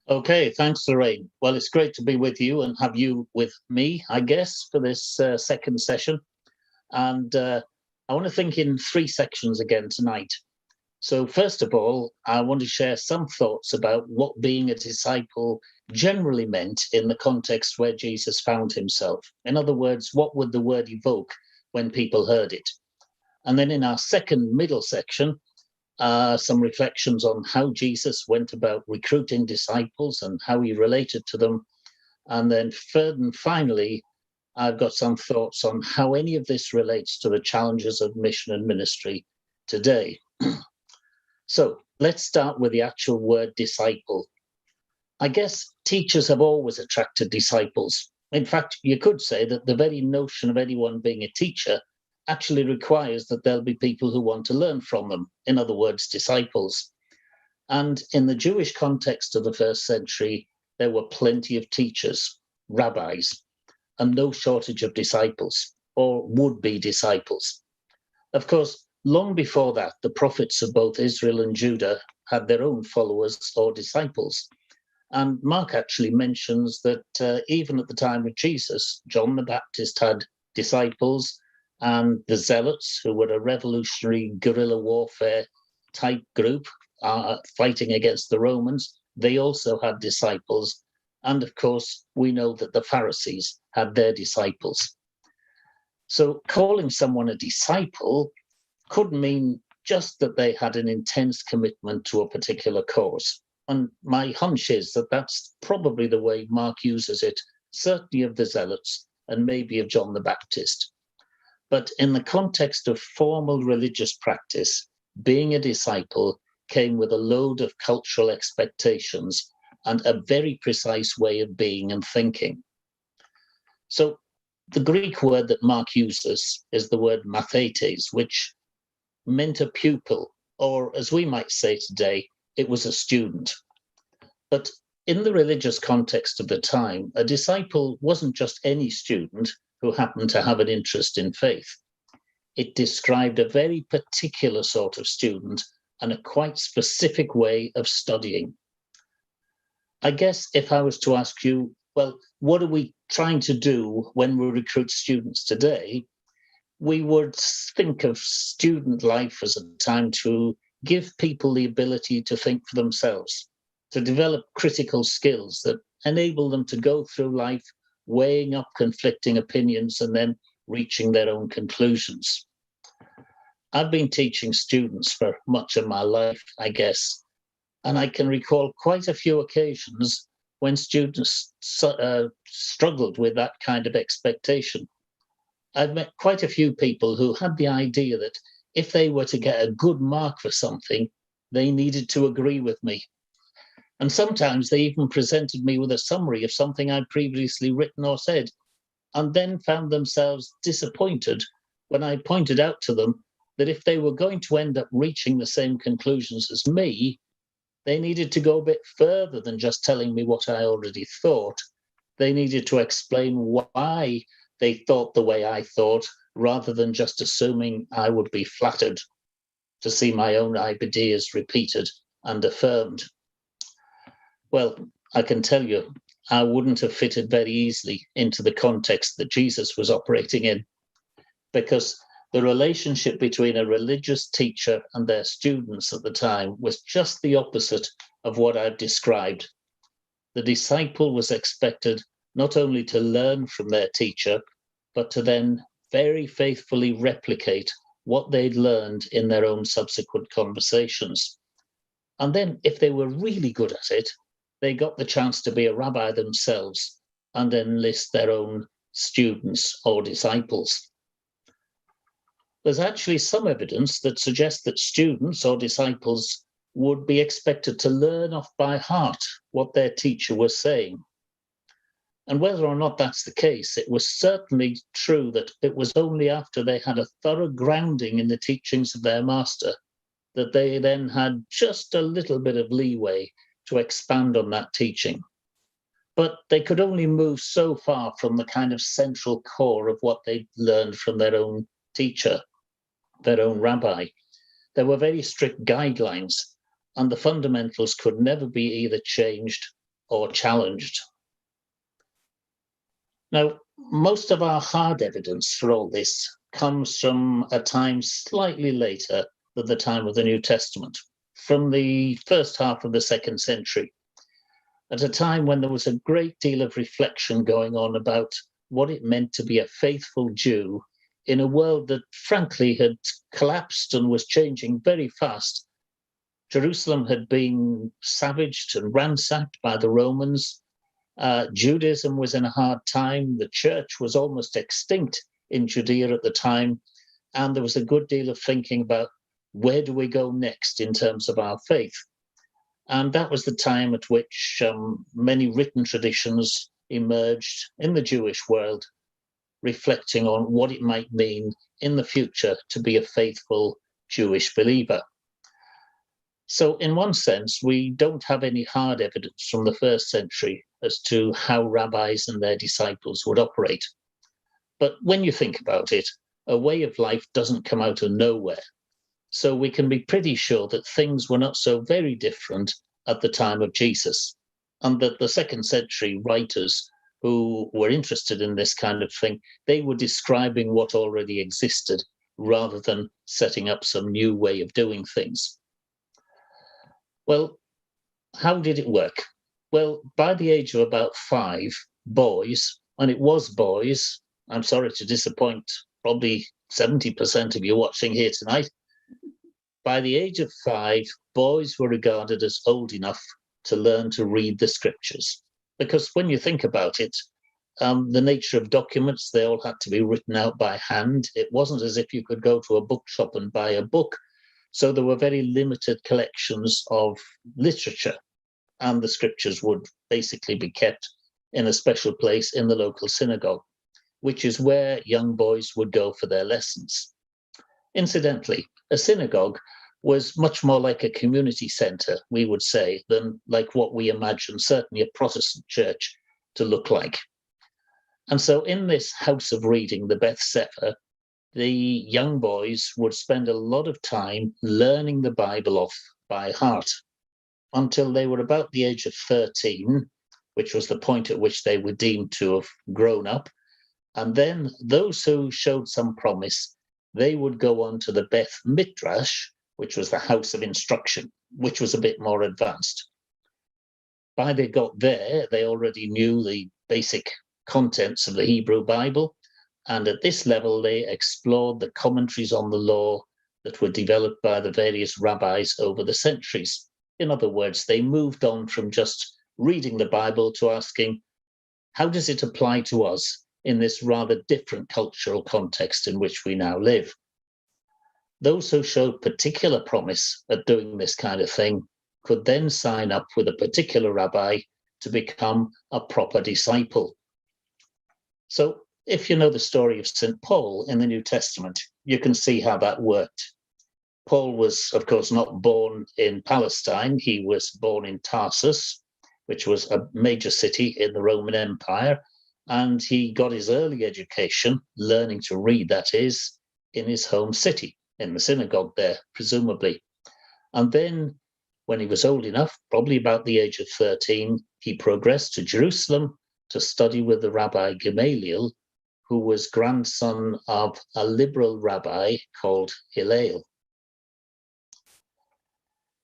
Okay, thanks, Lorraine. Well, it's great to be with you and have you with me, I guess, for this second session. And I want to think in three sections again tonight. So, first of all, I want to share some thoughts about what being a disciple generally meant in the context where Jesus found himself. In other words, what would the word evoke when people heard it? And then in our second middle section, some reflections on how Jesus went about recruiting disciples and how he related to them. And then, third and finally, I've got some thoughts on how any of this relates to the challenges of mission and ministry today. So let's start with the actual word disciple. I guess teachers have always attracted disciples. In fact, you could say that the very notion of anyone being a teacher actually requires that there'll be people who want to learn from them. In other words, disciples. And in the Jewish context of the first century, there were plenty of teachers, rabbis, and no shortage of disciples or would-be disciples. Of course, long before that, the prophets of both Israel and Judah had their own followers or disciples. And Mark actually mentions that even at the time of Jesus, John the Baptist had disciples, and the Zealots, who were a revolutionary guerrilla warfare type group fighting against the Romans, they also had disciples. And of course, we know that the Pharisees had their disciples. So calling someone a disciple could mean just that they had an intense commitment to a particular cause. And my hunch is that that's probably the way Mark uses it, certainly of the Zealots and maybe of John the Baptist. But in the context of formal religious practice, being a disciple came with a load of cultural expectations and a very precise way of being and thinking. So the Greek word that Mark uses is the word mathetes, which meant a pupil, or as we might say today, it was a student. But in the religious context of the time, a disciple wasn't just any student who happened to have an interest in faith. It described a very particular sort of student and a quite specific way of studying. I guess if I was to ask you, well, what are we trying to do when we recruit students today? We would think of student life as a time to give people the ability to think for themselves, to develop critical skills that enable them to go through life weighing up conflicting opinions and then reaching their own conclusions. I've been teaching students for much of my life, I guess, and I can recall quite a few occasions when students struggled with that kind of expectation. I've met quite a few people who had the idea that if they were to get a good mark for something, they needed to agree with me. And sometimes they even presented me with a summary of something I'd previously written or said, and then found themselves disappointed when I pointed out to them that if they were going to end up reaching the same conclusions as me, they needed to go a bit further than just telling me what I already thought. They needed to explain why they thought the way I thought, rather than just assuming I would be flattered to see my own ideas repeated and affirmed. Well, I can tell you, I wouldn't have fitted very easily into the context that Jesus was operating in, because the relationship between a religious teacher and their students at the time was just the opposite of what I've described. The disciple was expected not only to learn from their teacher, but to then very faithfully replicate what they'd learned in their own subsequent conversations. And then, if they were really good at it, they got the chance to be a rabbi themselves and enlist their own students or disciples. There's actually some evidence that suggests that students or disciples would be expected to learn off by heart what their teacher was saying. And whether or not that's the case, it was certainly true that it was only after they had a thorough grounding in the teachings of their master that they then had just a little bit of leeway to expand on that teaching. But they could only move so far from the kind of central core of what they'd learned from their own teacher, their own rabbi. There were very strict guidelines, and the fundamentals could never be either changed or challenged. Now, most of our hard evidence for all this comes from a time slightly later than the time of the New Testament, from the first half of the 2nd century, at a time when there was a great deal of reflection going on about what it meant to be a faithful Jew in a world that frankly had collapsed and was changing very fast. Jerusalem had been savaged and ransacked by the Romans. Judaism was in a hard time. The church was almost extinct in Judea at the time. And there was a good deal of thinking about where do we go next in terms of our faith. And that was the time at which many written traditions emerged in the Jewish world, reflecting on what it might mean in the future to be a faithful Jewish believer. So in one sense, we don't have any hard evidence from the 1st century as to how rabbis and their disciples would operate. But when you think about it, a way of life doesn't come out of nowhere. So we can be pretty sure that things were not so very different at the time of Jesus, and that the 2nd century writers who were interested in this kind of thing, they were describing what already existed rather than setting up some new way of doing things. Well, how did it work? Well, by the age of about 5, boys, and it was boys, I'm sorry to disappoint probably 70% of you watching here tonight, by the age of 5, boys were regarded as old enough to learn to read the scriptures. Because when you think about it, the nature of documents, they all had to be written out by hand. It wasn't as if you could go to a bookshop and buy a book. So there were very limited collections of literature, and the scriptures would basically be kept in a special place in the local synagogue, which is where young boys would go for their lessons. Incidentally, a synagogue was much more like a community centre, we would say, than like what we imagine, certainly a Protestant church, to look like. And so in this house of reading, the Beth Sefer, the young boys would spend a lot of time learning the Bible off by heart until they were about the age of 13, which was the point at which they were deemed to have grown up. And then those who showed some promise, they would go on to the Beth Midrash, which was the house of instruction, which was a bit more advanced. By they got there, they already knew the basic contents of the Hebrew Bible. And at this level, they explored the commentaries on the law that were developed by the various rabbis over the centuries. In other words, they moved on from just reading the Bible to asking, how does it apply to us in this rather different cultural context in which we now live? Those who showed particular promise at doing this kind of thing could then sign up with a particular rabbi to become a proper disciple. So if you know the story of St. Paul in the New Testament, you can see how that worked. Paul was, of course, not born in Palestine. He was born in Tarsus, which was a major city in the Roman Empire. And he got his early education, learning to read, that is, in his home city, in the synagogue there, presumably. And then when he was old enough, probably about the age of 13, he progressed to Jerusalem to study with the Rabbi Gamaliel, who was grandson of a liberal rabbi called Hillel.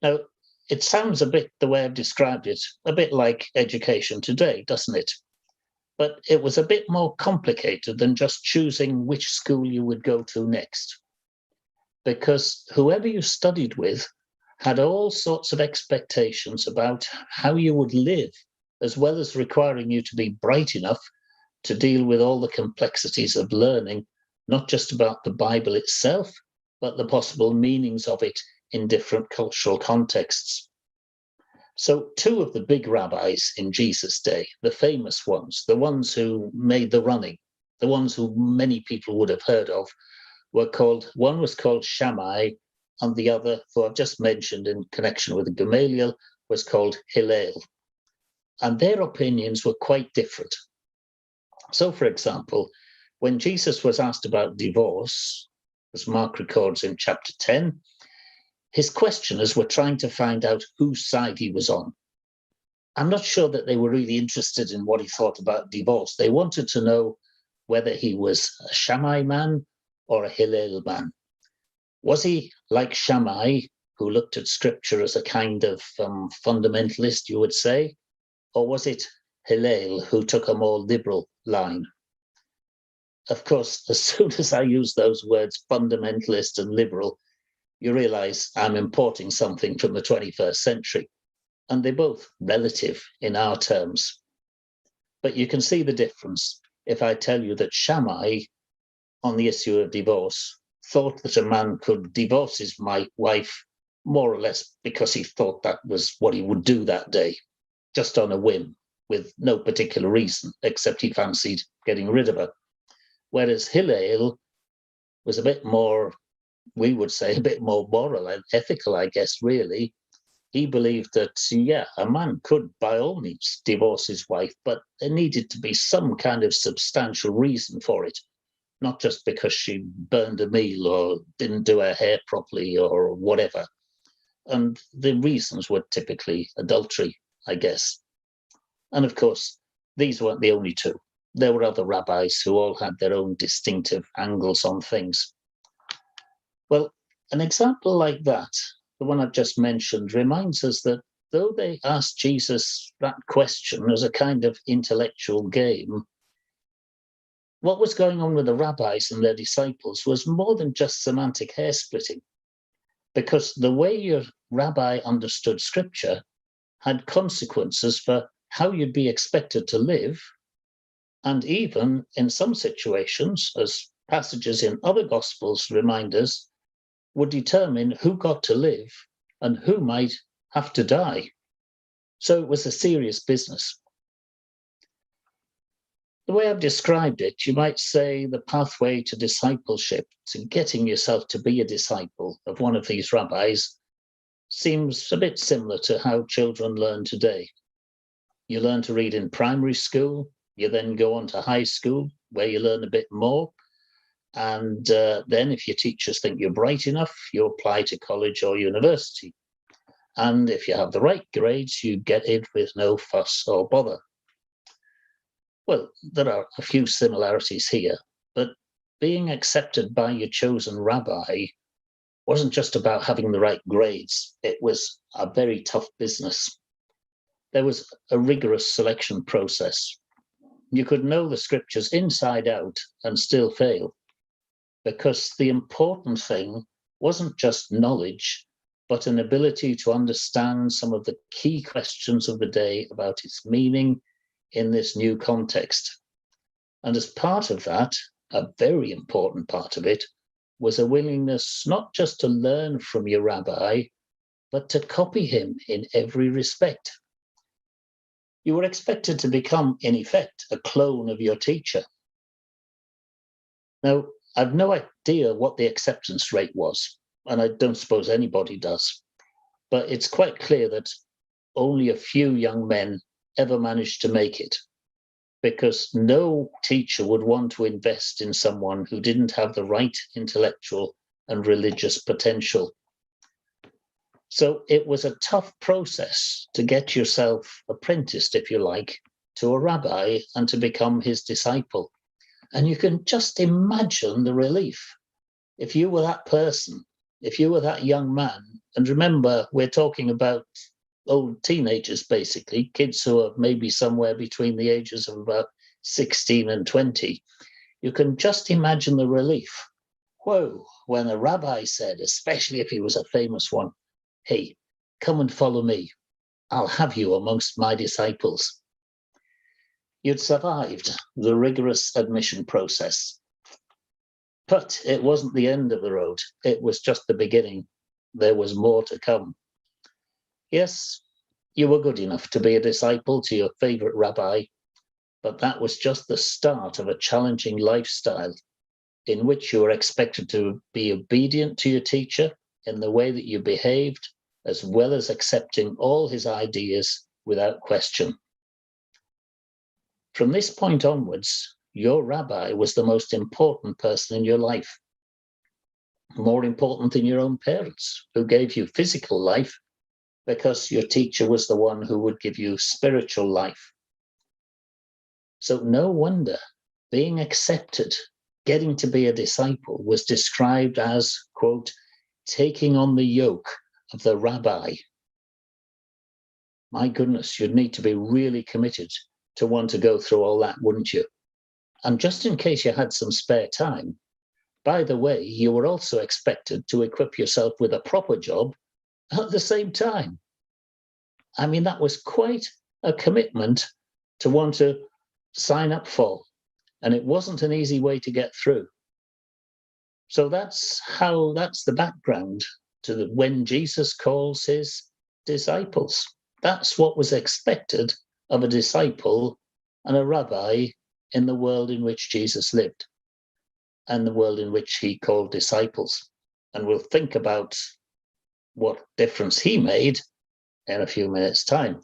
Now, it sounds a bit, the way I've described it, a bit like education today, doesn't it? But it was a bit more complicated than just choosing which school you would go to next. Because whoever you studied with had all sorts of expectations about how you would live, as well as requiring you to be bright enough to deal with all the complexities of learning, not just about the Bible itself, but the possible meanings of it in different cultural contexts. So two of the big rabbis in Jesus' day, the famous ones, the ones who made the running, the ones who many people would have heard of, were called, one was called Shammai, and the other, who I've just mentioned in connection with Gamaliel, was called Hillel. And their opinions were quite different. So, for example, when Jesus was asked about divorce, as Mark records in chapter 10, his questioners were trying to find out whose side he was on. I'm not sure that they were really interested in what he thought about divorce. They wanted to know whether he was a Shammai man or a Hillel man. Was he like Shammai, who looked at scripture as a kind of fundamentalist, you would say? Or was it Hillel, who took a more liberal line? Of course, as soon as I use those words, fundamentalist and liberal, you realize I'm importing something from the 21st century, and they're both relative in our terms. But you can see the difference if I tell you that Shammai, on the issue of divorce, thought that a man could divorce his wife more or less because he thought that was what he would do that day, just on a whim, with no particular reason, except he fancied getting rid of her. Whereas Hillel was a bit more, we would say, a bit more moral and ethical, I guess, really. He believed that, yeah, a man could, by all means, divorce his wife, but there needed to be some kind of substantial reason for it, not just because she burned a meal or didn't do her hair properly or whatever. And the reasons were typically adultery, I guess. And of course, these weren't the only two. There were other rabbis who all had their own distinctive angles on things. Well, an example like that, the one I've just mentioned, reminds us that though they asked Jesus that question as a kind of intellectual game, what was going on with the rabbis and their disciples was more than just semantic hair splitting, because the way your rabbi understood scripture had consequences for how you'd be expected to live, and even in some situations, as passages in other Gospels remind us, would determine who got to live and who might have to die. So it was a serious business. The way I've described it, you might say the pathway to discipleship, to getting yourself to be a disciple of one of these rabbis, seems a bit similar to how children learn today. You learn to read in primary school, you then go on to high school, where you learn a bit more. And then if your teachers think you're bright enough, you apply to college or university. And if you have the right grades, you get in with no fuss or bother. Well, there are a few similarities here, but being accepted by your chosen rabbi wasn't just about having the right grades. It was a very tough business. There was a rigorous selection process. You could know the scriptures inside out and still fail, because the important thing wasn't just knowledge, but an ability to understand some of the key questions of the day about its meaning in this new context. And as part of that, a very important part of it, was a willingness not just to learn from your rabbi, but to copy him in every respect. You were expected to become, in effect, a clone of your teacher. Now, I've no idea what the acceptance rate was, and I don't suppose anybody does, but it's quite clear that only a few young men ever managed to make it, because no teacher would want to invest in someone who didn't have the right intellectual and religious potential. So it was a tough process to get yourself apprenticed, if you like, to a rabbi and to become his disciple. And you can just imagine the relief if you were that person, if you were that young man. And remember, we're talking about old teenagers, basically, kids who are maybe somewhere between the ages of about 16 and 20. You can just imagine the relief. Whoa, when a rabbi said, especially if he was a famous one, "Hey, come and follow me. I'll have you amongst my disciples." You'd survived the rigorous admission process. But it wasn't the end of the road. It was just the beginning. There was more to come. Yes, you were good enough to be a disciple to your favorite rabbi, but that was just the start of a challenging lifestyle in which you were expected to be obedient to your teacher in the way that you behaved, as well as accepting all his ideas without question. From this point onwards, your rabbi was the most important person in your life, more important than your own parents, who gave you physical life, because your teacher was the one who would give you spiritual life. So no wonder being accepted, getting to be a disciple, was described as, quote, taking on the yoke of the rabbi. My goodness, you'd need to be really committed to want to go through all that, wouldn't you? And just in case you had some spare time, by the way, you were also expected to equip yourself with a proper job at the same time. I mean, that was quite a commitment to want to sign up for, and it wasn't an easy way to get through. So that's the background to when Jesus calls his disciples. That's what was expected of a disciple and a rabbi in the world in which Jesus lived and the world in which he called disciples. And we'll think about what difference he made in a few minutes' time.